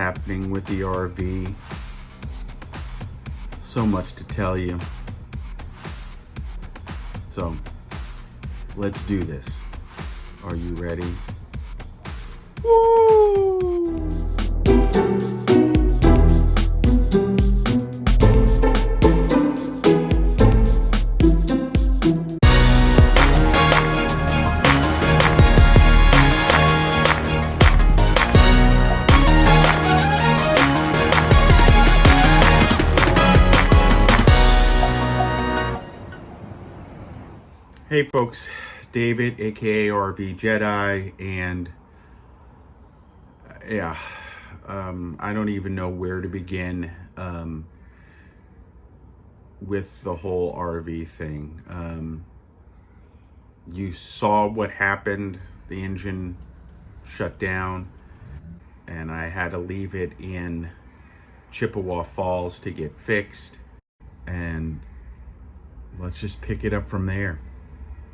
happening with the RV. So much to tell you. So, let's do this. Are you ready? Woo! Hey folks, David, aka RVjedeye, and I don't even know where to begin with the whole RV thing. You saw what happened. The engine shut down, and I had to leave it in Chippewa Falls to get fixed, and let's just pick it up from there.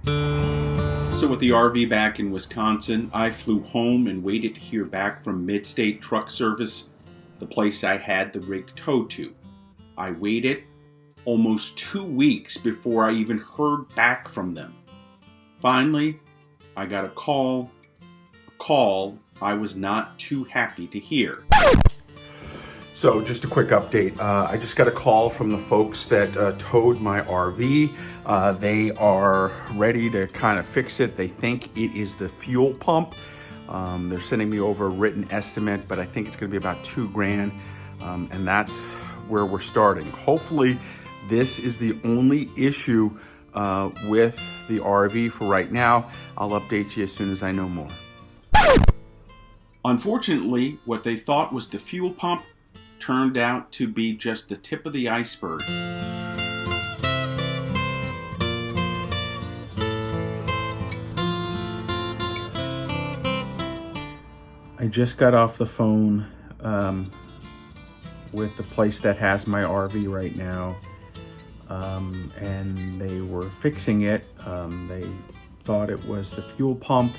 So with the RV back in Wisconsin, I flew home and waited to hear back from Mid-State Truck Service, the place I had the rig towed to. I waited almost 2 weeks before I even heard back from them. Finally, I got a call I was not too happy to hear. So just a quick update. I just got a call from the folks that towed my RV. They are ready to kind of fix it. They think it is the fuel pump. They're sending me over a written estimate, but I think it's gonna be about $2,000. And that's where we're starting. Hopefully this is the only issue with the RV for right now. I'll update you as soon as I know more. Unfortunately, what they thought was the fuel pump turned out to be just the tip of the iceberg. I just got off the phone with the place that has my RV right now, and they were fixing it. They thought it was the fuel pump,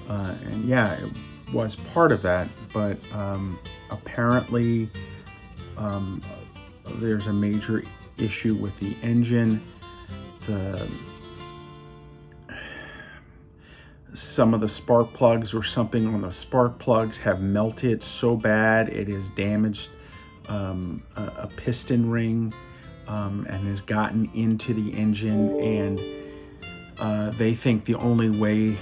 and yeah, it was part of that, but apparently there's a major issue with the engine. Some of the spark plugs or something on the spark plugs have melted so bad it has damaged a piston ring and has gotten into the engine, and they think the only way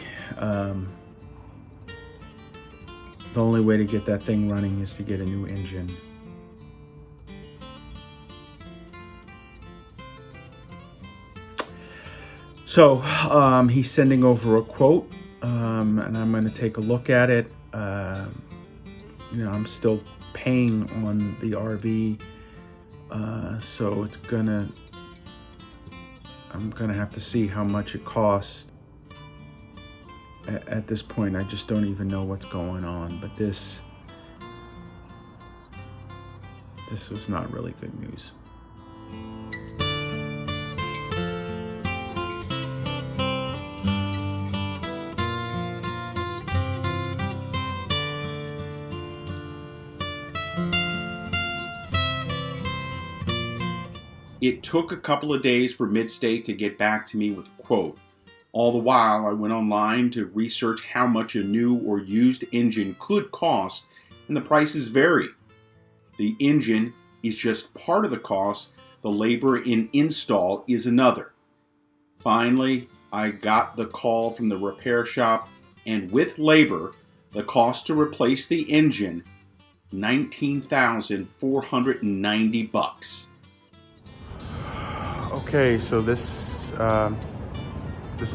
to get that thing running is to get a new engine. So he's sending over a quote, and I'm going to take a look at it. I'm still paying on the RV, so I'm gonna have to see how much it costs. At this point, I just don't even know what's going on, but this was not really good news. It took a couple of days for Mid-State to get back to me with a quote. All the while, I went online to research how much a new or used engine could cost, and the prices vary. The engine is just part of the cost. The labor in install is another. Finally, I got the call from the repair shop, and with labor, the cost to replace the engine, $19,490. Okay, so this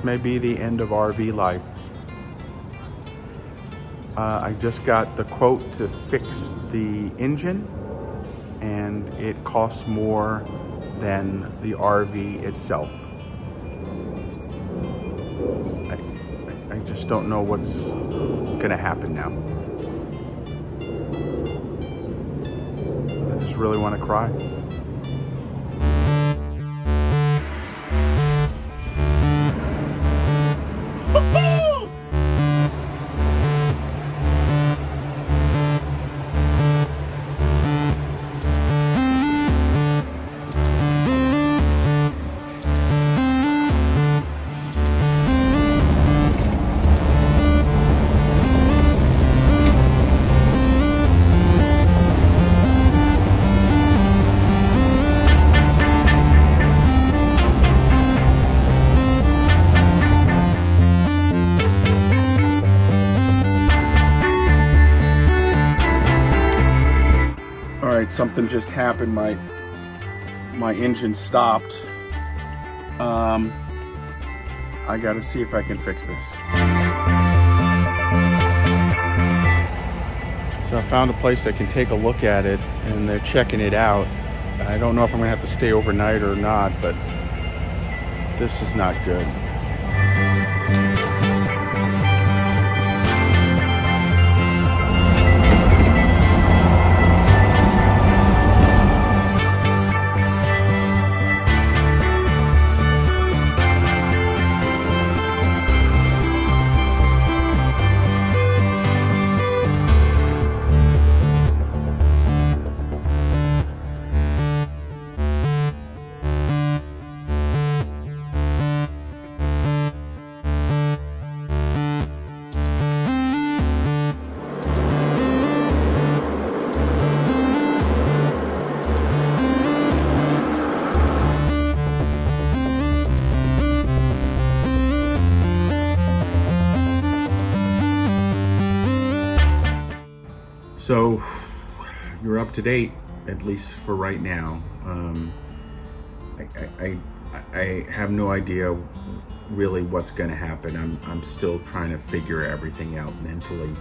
may be the end of RV life. I just got the quote to fix the engine, and it costs more than the RV itself. I just don't know what's gonna happen now. I just really want to cry. something just happened. My engine stopped. I gotta see if I can fix this. So I found a place that can take a look at it, and they're checking it out. I don't know if I'm gonna have to stay overnight or not, but this is not good. So you're up to date, at least for right now. I have no idea really what's going to happen. I'm still trying to figure everything out mentally.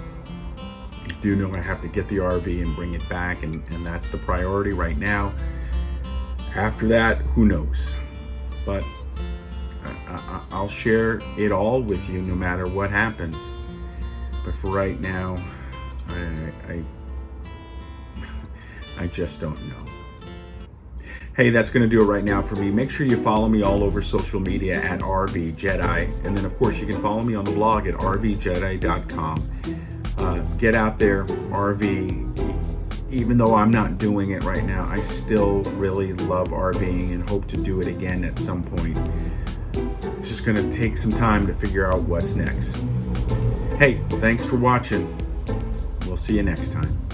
I do know I have to get the RV and bring it back, and that's the priority right now. After that, who knows? But I'll share it all with you no matter what happens. But for right now, I just don't know. Hey, that's going to do it right now for me. Make sure you follow me all over social media at RVjedeye. And then, of course, you can follow me on the blog at RVjedeye.com. Get out there, RV. Even though I'm not doing it right now, I still really love RVing and hope to do it again at some point. It's just going to take some time to figure out what's next. Hey, thanks for watching. We'll see you next time.